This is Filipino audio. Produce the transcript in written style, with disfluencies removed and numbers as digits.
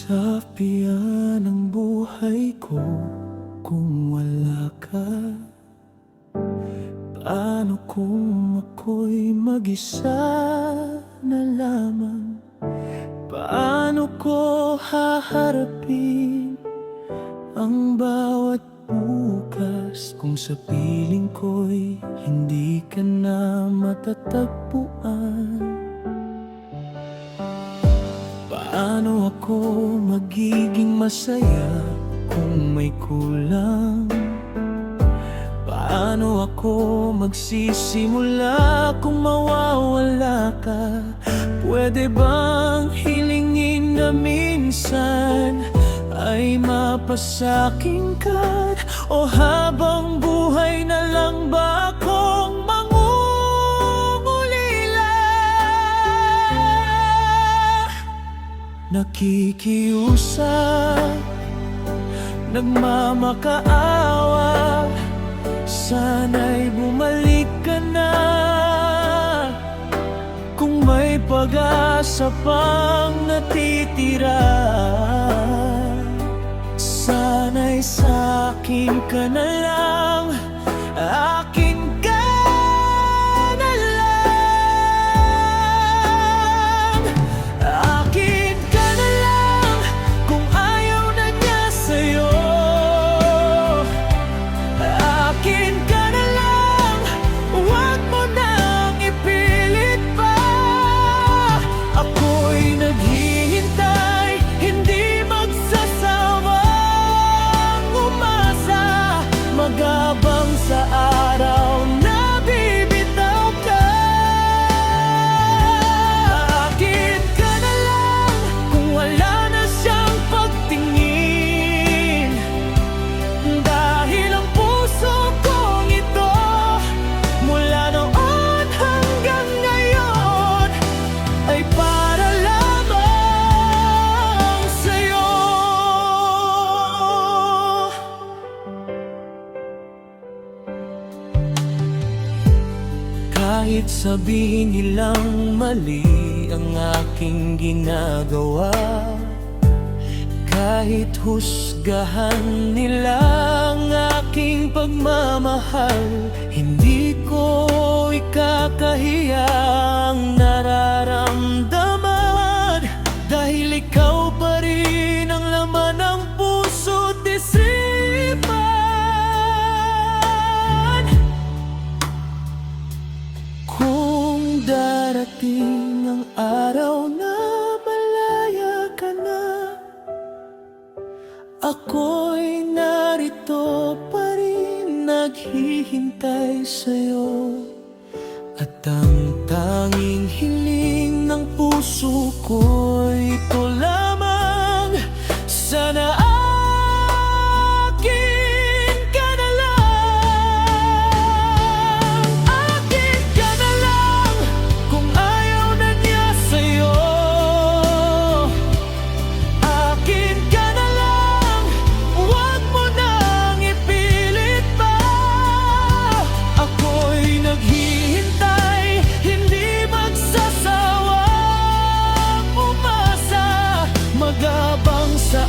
sapian ang buhay ko kung wala ka? Paano kung ako'y mag-isa na lamang? Paano ko haharapin ang bawat bukas kung sa piling ko'y hindi ka na matatagpuan? Paano ako magiging masaya kung may kulang? Paano ako magsisimula kung mawawala ka? Pwede bang hilingin na minsan ay mapasaking ka? O habang buhay na lang ba akong mangungulila? Nakikiusap, nagmamakaawa, sana'y bumalik ka na. Kung may pag-asa pang natitira, sana'y sa'kin ka na lang, akin ka na lang. Akin ka na lang kung ayaw na niya sa'yo. Akin ka na lang, huwag mo nang ipilit pa. Ako'y naghihintay, hindi magsasawang umasa, magabang sa araw na bibitaw ka. Akin ka na lang kung wala na siyang pagtingin, dahil ang puso kong ito mula noon hanggang ngayon ay para lamang sa'yo. Kahit sabihin nilang mali ang aking ginagawa, kahit husgahan nila ang aking pagmamahal, hindi ko ikakahiya ang nararamdaman, dahil ikaw pa rin ang laman ng puso't isipan. Kung darating ang araw na malaya ka na, ako'y narito pa rin naghihintay sa'yo. At ang tanging hiling ng puso ko'y ito lamang, sana akin ka na lang. Akin ka na lang kung ayaw na niya sa'yo. Akin ka na lang, huwag mo nang ipilit pa. Ako'y naghihintay, hindi magsasawang umasa, magabang sa